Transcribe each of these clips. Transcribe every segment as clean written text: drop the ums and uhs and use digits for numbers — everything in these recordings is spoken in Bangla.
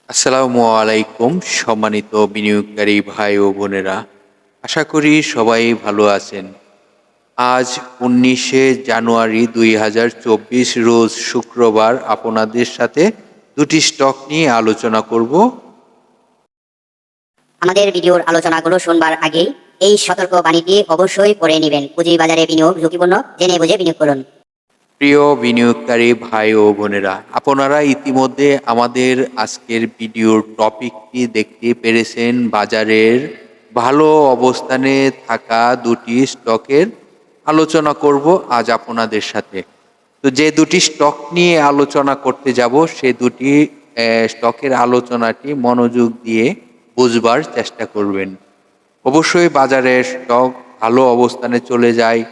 আসসালামু আলাইকুম সম্মানিত বিনিয়োগকারী ভাই ও বোনেরা, আশা করি সবাই ভালো আছেন। আজ ১৯শে জানুয়ারি ২০২৪ রোজ শুক্রবার আপনাদের সাথে দুটি স্টক নিয়ে আলোচনা করব। আমাদের ভিডিওর আলোচনাগুলো শুনবার আগেই এই সতর্ক বাণীটি অবশ্যই পড়ে নেবেন। পুঁজিবাজারে বিনিয়োগ ঝুঁকিপূর্ণ, জেনে বুঝে বিনিয়োগ করুন। প্রিয় বিনিয়োগকারী ভাই ও বোনেরা, আপনারা ইতিমধ্যে আমাদের আজকের ভিডিওর টপিকটি দেখতে পেরেছেন। বাজারের ভালো অবস্থানে থাকা দুটি স্টকের আলোচনা করব আজ আপনাদের সাথে। তো যে দুটি স্টক নিয়ে আলোচনা করতে যাব, সে দুটি স্টকের আলোচনাটি মনোযোগ দিয়ে বুঝবার চেষ্টা করবেন। অবশ্যই বাজারের স্টক ভালো অবস্থানে চলে যায়,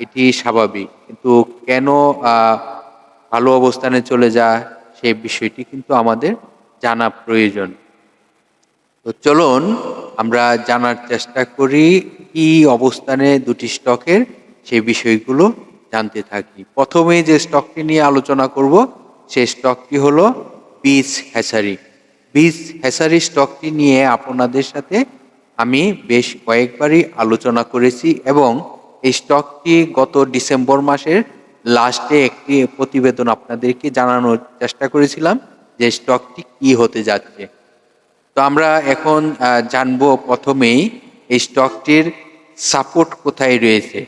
এটি স্বাভাবিক। কিন্তু কেন ভালো অবস্থানে চলে যায়, সেই বিষয়টি কিন্তু আমাদের জানা প্রয়োজন। তো চলুন আমরা জানার চেষ্টা করি কি অবস্থানে দুটি স্টকের, সেই বিষয়গুলো জানতে থাকি। প্রথমে যে স্টকটি নিয়ে আলোচনা করব, সেই স্টকটি হলো বীজ হ্যাচারি। বীজ হ্যাচারি স্টকটি নিয়ে আপনাদের সাথে আমি বেশ কয়েকবারই আলোচনা করেছি এবং এই স্টকটি গত ডিসেম্বর মাসের লাস্টে একটি প্রতিবেদন আপনাদেরকে জানানোর চেষ্টা করেছিলাম যে স্টকটি কি হতে যাচ্ছে। তো আমরা এখন জানবো প্রথমেই এই স্টকটির সাপোর্ট কোথায় রয়েছে।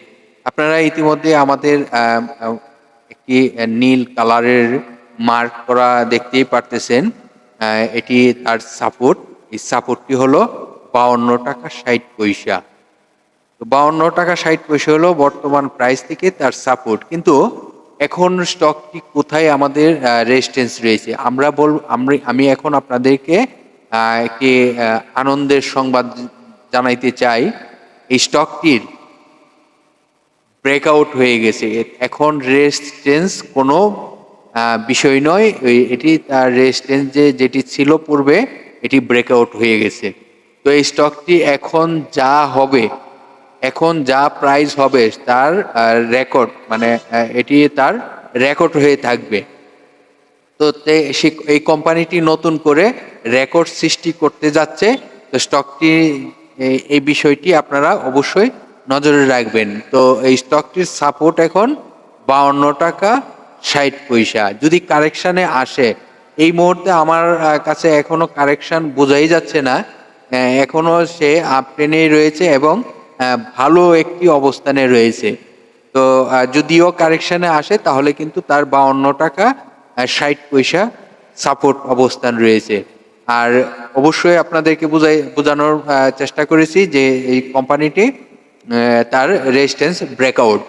আপনারা ইতিমধ্যে আমাদের একটি নীল কালারের মার্ক করা দেখতেই পারতেছেন। এটি তার সাপোর্ট। এই সাপোর্টটি হলো 52 টাকা 60 পয়সা। তো 52 টাকা 60 পয়সা হলো বর্তমান প্রাইস থেকে তার সাপোর্ট। কিন্তু এখন স্টকটি কোথায় আমাদের রেজিস্ট্যান্স রয়েছে, আমি এখন আপনাদেরকে একটি আনন্দের সংবাদ জানাইতে চাই। এই স্টকটির ব্রেকআউট হয়ে গেছে। এখন রেজিস্ট্যান্স কোনো বিষয় নয়। এটি তার রেজিস্ট্যান্স যেটি ছিল পূর্বে, এটি ব্রেকআউট হয়ে গেছে। তো এই স্টকটি এখন যা হবে, এখন যা প্রাইস হবে তার রেকর্ড, মানে এটি তার রেকর্ড হয়ে থাকবে। তো এই কোম্পানিটি নতুন করে রেকর্ড সৃষ্টি করতে যাচ্ছে। তো স্টকটি এই বিষয়টি আপনারা অবশ্যই নজরে রাখবেন। তো এই স্টকটির সাপোর্ট এখন 52 টাকা 60 পয়সা। যদি কারেকশানে আসে, এই মুহূর্তে আমার কাছে এখনো কারেকশান বোঝাই যাচ্ছে না। এখনো সে আপট্রেনেই রয়েছে এবং ভালো একটি অবস্থানে রয়েছে। তো যদিও কারেকশানে আসে, তাহলে কিন্তু তার 52 টাকা 60 পয়সা সাপোর্ট অবস্থান রয়েছে। আর অবশ্যই আপনাদেরকে বোঝানোর চেষ্টা করেছি যে এই কোম্পানিটি তার রেজিস্ট্যান্স ব্রেকআউট।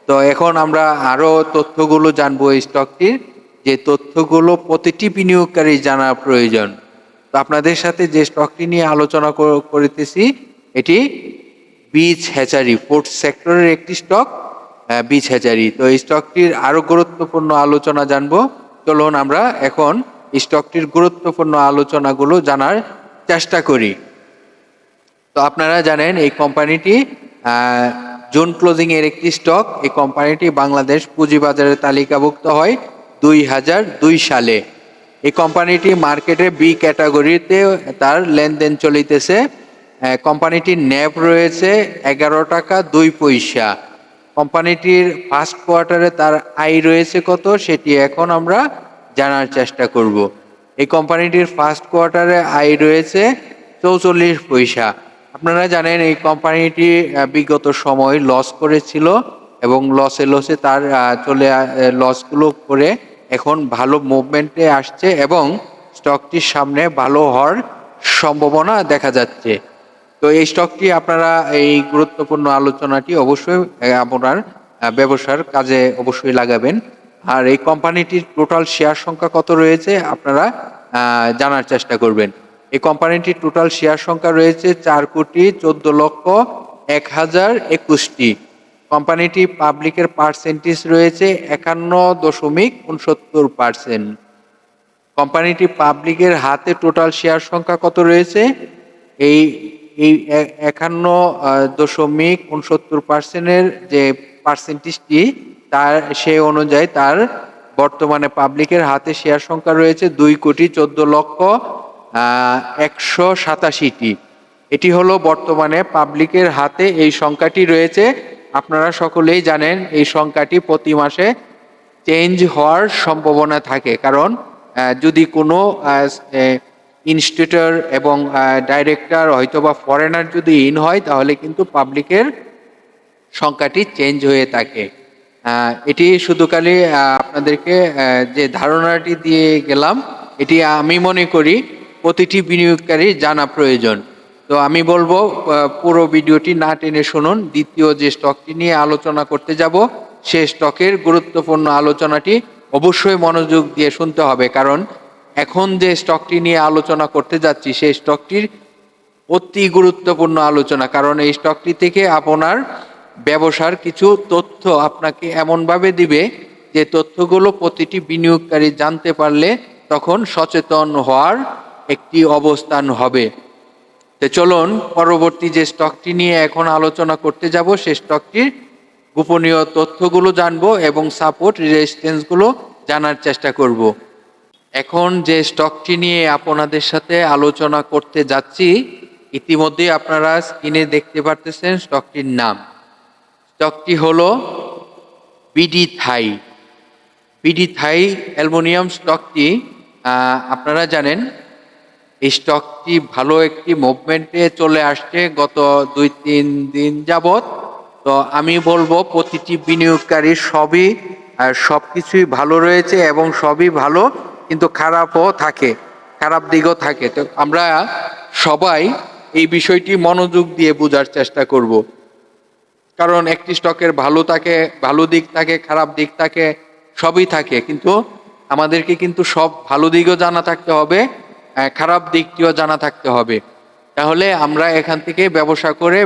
তো এখন আমরা আরো তথ্যগুলো জানবো এই স্টকটির, যে তথ্যগুলো প্রতিটি বিনিয়োগকারী জানা প্রয়োজন। তো আপনাদের সাথে যে স্টকটি নিয়ে আলোচনা করিতেছি, এটি বীজ হ্যাচারি, ফুড সেক্টরের একটি স্টক, বীজ হ্যাচারি। তো এই স্টকটির আরো গুরুত্বপূর্ণ আলোচনা জানবো। চলুন আমরা এখন স্টকটির গুরুত্বপূর্ণ আলোচনাগুলো জানার চেষ্টা করি। তো আপনারা জানেন এই কোম্পানিটি জুন ক্লোজিং এর একটি স্টক। এই কোম্পানিটি বাংলাদেশ পুঁজিবাজারে তালিকাভুক্ত হয় 2002 সালে। এই কোম্পানিটি মার্কেটে বি ক্যাটাগরিতে তার লেনদেন চলিতেছে। কোম্পানিটির ন্যাব রয়েছে 11 টাকা 2 পয়সা। কোম্পানিটির ফার্স্ট কোয়ার্টারে তার আয় রয়েছে কত, সেটি এখন আমরা জানার চেষ্টা করব। এই কোম্পানিটির ফার্স্ট কোয়ার্টারে আয় রয়েছে 44 পয়সা। আপনারা জানেন এই কোম্পানিটি বিগত সময় লস করেছিল এবং লসে তার লসগুলো করে এখন ভালো মুভমেন্টে আসছে এবং স্টকটির সামনে ভালো হওয়ার সম্ভাবনা দেখা যাচ্ছে। তো এই স্টকটি আপনারা এই গুরুত্বপূর্ণ আলোচনাটি অবশ্যই আপনার ব্যবসার কাজে অবশ্যই লাগাবেন। আর এই কোম্পানিটির টোটাল শেয়ার সংখ্যা কত রয়েছে আপনারা জানার চেষ্টা করবেন। এই কোম্পানিটির টোটাল শেয়ার সংখ্যা রয়েছে 4,14,01,021টি। কোম্পানিটি পাবলিকের পার্সেন্টেজ রয়েছে 51.69%। কোম্পানিটি পাবলিকের হাতে টোটাল শেয়ার সংখ্যা কত রয়েছে, এই এই 51.69%-এর যে পার্সেন্টেজটি, তার সেই অনুযায়ী তার বর্তমানে পাবলিকের হাতে শেয়ার সংখ্যা রয়েছে 2,14,187,টি। এটি হলো বর্তমানে পাবলিকের হাতে এই সংখ্যাটি রয়েছে। আপনারা সকলেই জানেন এই সংখ্যাটি প্রতি মাসে চেঞ্জ হওয়ার সম্ভাবনা থাকে, কারণ যদি কোনো ইনস্টিটিউটর এবং ডাইরেক্টর হয়তোবা ফরেনার যদি ইন হয়, তাহলে কিন্তু পাবলিকের সংখ্যাটি চেঞ্জ হয়ে থাকে। এটি শুধু খালি আপনাদেরকে যে ধারণাটি দিয়ে গেলাম, এটি আমি মনে করি প্রতিটি বিনিয়োগকারী জানা প্রয়োজন। তো আমি বলবো পুরো ভিডিওটি না টেনে শুনুন। দ্বিতীয় যে স্টকটি নিয়ে আলোচনা করতে যাব, সেই স্টকের গুরুত্বপূর্ণ আলোচনাটি অবশ্যই মনোযোগ দিয়ে শুনতে হবে, কারণ এখন যে স্টকটি নিয়ে আলোচনা করতে যাচ্ছি সেই স্টকটির অতি গুরুত্বপূর্ণ আলোচনা, কারণ এই স্টকটি থেকে আপনার ব্যবসার কিছু তথ্য আপনাকে এমনভাবে দিবে যে তথ্যগুলো প্রতিটি বিনিয়োগকারী জানতে পারলে তখন সচেতন হওয়ার একটি অবস্থান হবে। তো চলুন পরবর্তী যে স্টকটি নিয়ে এখন আলোচনা করতে যাব, সেই স্টকটির গোপনীয় তথ্যগুলো জানবো এবং সাপোর্ট রেজিস্ট্যান্সগুলো জানার চেষ্টা করব। এখন যে স্টকটি নিয়ে আপনাদের সাথে আলোচনা করতে যাচ্ছি, ইতিমধ্যে আপনারা স্ক্রিনে দেখতে পারতেছেন স্টকটির নাম। স্টকটি হলো BD Thai. BD Thai aluminium স্টকটি আপনারা জানেন এই স্টকটি ভালো একটি মুভমেন্টে চলে আসছে গত 2-3 দিন যাবত। তো আমি বলবো প্রতিটি বিনিয়োগকারী সবকিছুই ভালো রয়েছে এবং সবই ভালো, কিন্তু খারাপও থাকে, খারাপ দিকও থাকে। তো আমরা সবাই এই বিষয়টি মনোযোগ দিয়ে বোঝার চেষ্টা করব, কারণ একটি স্টকের ভালো দিক থাকে, খারাপ দিক থাকে, সবই থাকে, কিন্তু আমাদেরকে কিন্তু সব ভালো দিকও জানা থাকতে হবে, খারাপ দিকটিও জানা থাকতে হবে। তাহলে আমরা এখান থেকে ব্যবসা করে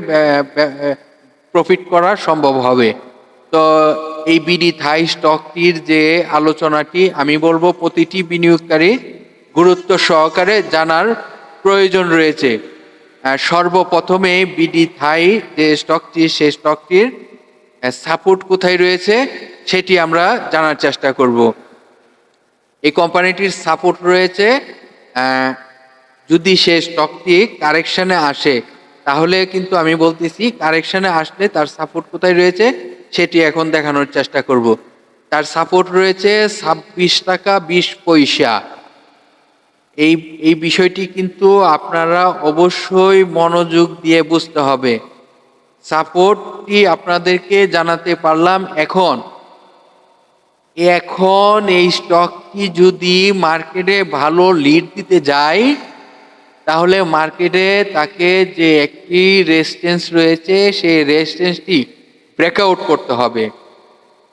প্রফিট করা সম্ভব হবে। তো এই বিডি থাই স্টকটির যে আলোচনাটি আমি বলবো প্রতিটি বিনিয়োগকারী গুরুত্ব সহকারে জানার প্রয়োজন রয়েছে। সর্বপ্রথমে বিডি থাই যে স্টকটি, সেই স্টকটির সাপোর্ট কোথায় রয়েছে সেটি আমরা জানার চেষ্টা করব। এই কোম্পানিটির সাপোর্ট রয়েছে, যদি সে স্টকটি কারেকশনে আসে, তাহলে কিন্তু আমি বলতেছি কারেকশনে আসলে তার সাপোর্ট কোথায় রয়েছে সেটি এখন দেখানোর চেষ্টা করব। তার সাপোর্ট রয়েছে 26 টাকা 20 পয়সা। এই বিষয়টি কিন্তু আপনারা অবশ্যই মনোযোগ দিয়ে বুঝতে হবে। সাপোর্টটি আপনাদেরকে জানাতে পারলাম। এখন এই স্টকটি যদি মার্কেটে ভালো লিড দিতে যায়, তাহলে মার্কেটে তাকে যে একটি রেজিস্ট্যান্স রয়েছে সেই রেজিস্ট্যান্সটি ব্রেকআউট করতে হবে,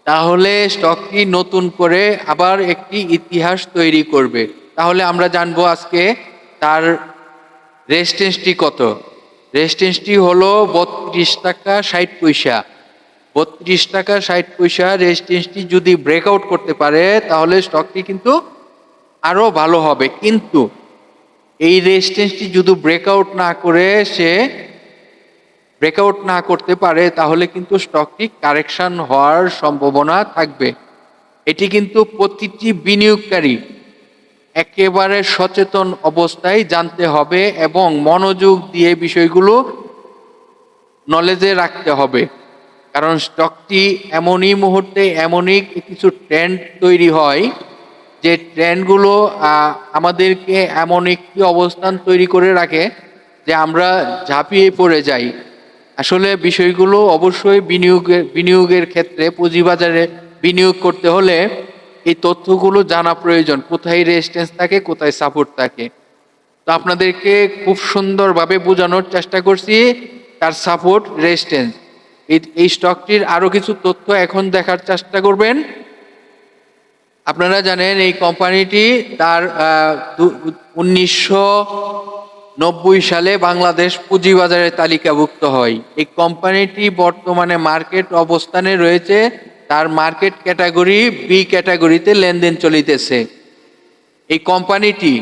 তাহলে স্টকটি নতুন করে আবার একটি ইতিহাস তৈরি করবে। তাহলে আমরা জানবো আজকে তার রেজিস্ট্যান্সটি কত। রেজিস্ট্যান্সটি হলো 32 টাকা 60 পয়সা। 32 টাকা 60 পয়সা রেজিস্ট্যান্সটি যদি ব্রেকআউট করতে পারে, তাহলে স্টকটি কিন্তু আরো ভালো হবে। কিন্তু এই রেজিস্ট্যান্সটি যদি ব্রেকআউট না করতে পারে, তাহলে কিন্তু স্টকটি কারেকশন হওয়ার সম্ভাবনা থাকবে। এটি কিন্তু প্রতিটি বিনিয়োগকারী একেবারে সচেতন অবস্থায় জানতে হবে এবং মনোযোগ দিয়ে বিষয়গুলো নলেজে রাখতে হবে, কারণ স্টকটি এমনই মুহূর্তে এমনই কিছু ট্রেন্ড তৈরি হয় যে ট্রেন্ডগুলো আমাদেরকে এমন একটি অবস্থান তৈরি করে রাখে যে আমরা ঝাঁপিয়ে পড়ে যাই। আসলে বিষয়গুলো অবশ্যই বিনিয়োগের ক্ষেত্রে পুঁজিবাজারে বিনিয়োগ করতে হলে এই তথ্যগুলো জানা প্রয়োজন, কোথায় রেজিস্ট্যান্স থাকে, কোথায় সাপোর্ট থাকে। তো আপনাদেরকে খুব সুন্দরভাবে বোঝানোর চেষ্টা করছি তার সাপোর্ট রেজিস্ট্যান্স। এই স্টকটির আরো কিছু তথ্য এখন দেখার চেষ্টা করবেন। আপনারা জানেন এই কোম্পানিটি তার 1990 সালে বাংলাদেশ পুঁজিবাজারে তালিকাভুক্ত হয়। এই কোম্পানিটি বর্তমানে মার্কেট অবস্থানে রয়েছে, তার মার্কেট ক্যাটাগরি বি ক্যাটাগরিতে লেনদেন চলিতেছে। এই কোম্পানিটি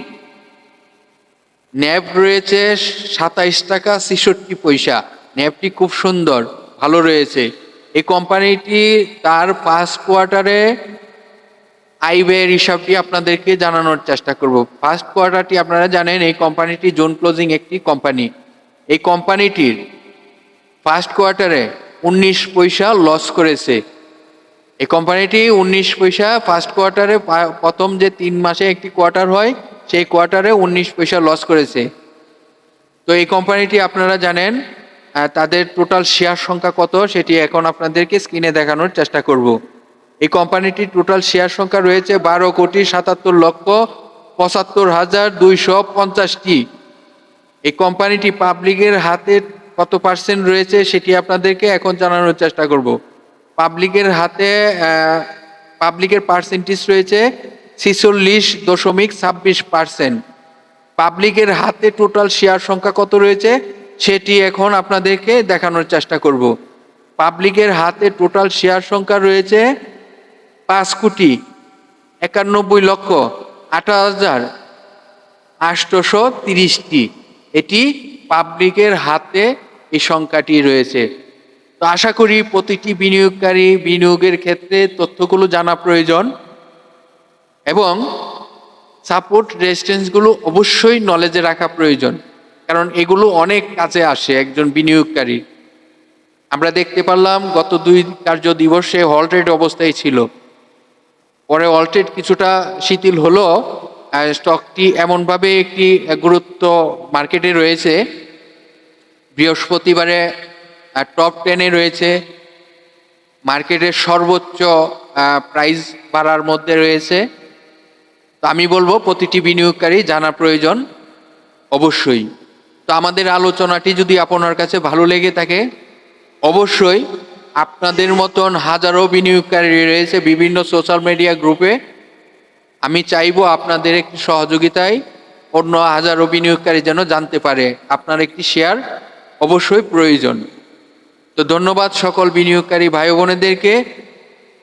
ন্যাব রয়েছে 27 টাকা 66 পয়সা। ন্যাবটি খুব সুন্দর, ভালো রয়েছে। এই কোম্পানিটি তার 5 কোয়ার্টারে আয় ব্যয়ের হিসাবটি আপনাদেরকে জানানোর চেষ্টা করব। ফার্স্ট কোয়ার্টারটি আপনারা জানেন এই কোম্পানিটি জোন ক্লোজিং একটি কোম্পানি। এই কোম্পানিটির ফার্স্ট কোয়ার্টারে 19 পয়সা লস করেছে। এই কোম্পানিটি 19 পয়সা ফার্স্ট কোয়ার্টারে, প্রথম যে 3 মাসে একটি কোয়ার্টার হয় সেই কোয়ার্টারে 19 পয়সা লস করেছে। তো এই কোম্পানিটি আপনারা জানেন তাদের টোটাল শেয়ার সংখ্যা কত সেটি এখন আপনাদেরকে স্ক্রিনে দেখানোর চেষ্টা করব। এই কোম্পানিটির টোটাল শেয়ার সংখ্যা রয়েছে 12,77,75,250টি। এই কোম্পানিটি পাবলিকের হাতে কত পার্সেন্ট রয়েছে সেটি আপনাদেরকে এখন জানানোর চেষ্টা করব। পাবলিকের হাতে পাবলিকের পার্সেন্টেজ রয়েছে 46.26%। পাবলিকের হাতে টোটাল শেয়ার সংখ্যা কত রয়েছে সেটি এখন আপনাদেরকে দেখানোর চেষ্টা করব। পাবলিকের হাতে টোটাল শেয়ার সংখ্যা রয়েছে 5,91,58,830টি। এটি পাবলিকের হাতে এই সংখ্যাটি রয়েছে। তো আশা করি প্রতিটি বিনিয়োগকারী বিনিয়োগের ক্ষেত্রে তথ্যগুলো জানা প্রয়োজন এবং সাপোর্ট রেজিস্ট্যান্সগুলো অবশ্যই নলেজে রাখা প্রয়োজন, কারণ এগুলো অনেক কাজে আসে একজন বিনিয়োগকারী। আমরা দেখতে পারলাম গত 2 কার্য দিবসে হলটেড অবস্থায় ছিল, পরে হলটেড কিছুটা শিথিল হলো। স্টকটি এমনভাবে একটি গুরুত্ব মার্কেটে রয়েছে, বৃহস্পতিবারে টপ 10-এ রয়েছে, মার্কেটের সর্বোচ্চ প্রাইস বাড়ার মধ্যে রয়েছে। তো আমি বলবো প্রতিটি বিনিয়োগকারী জানা প্রয়োজন অবশ্যই। তো আমাদের আলোচনাটি যদি আপনার কাছে ভালো লেগে থাকে, অবশ্যই আপনাদের মতন হাজারো বিনিয়োগকারী রয়েছে বিভিন্ন সোশ্যাল মিডিয়া গ্রুপে। আমি চাইবো আপনাদের একটি সহযোগিতায় অন্য হাজারো বিনিয়োগকারী যেন জানতে পারে আপনার একটি শেয়ার অবশ্যই প্রয়োজন। তো ধন্যবাদ সকল বিনিয়োগকারী ভাই বোনেদেরকে,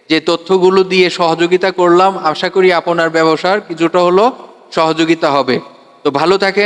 যে তথ্যগুলো দিয়ে সহযোগিতা করলাম। আশা করি আপনার ব্যবসার কিছুটা হলো সহযোগিতা হবে। তো ভালো থাকে।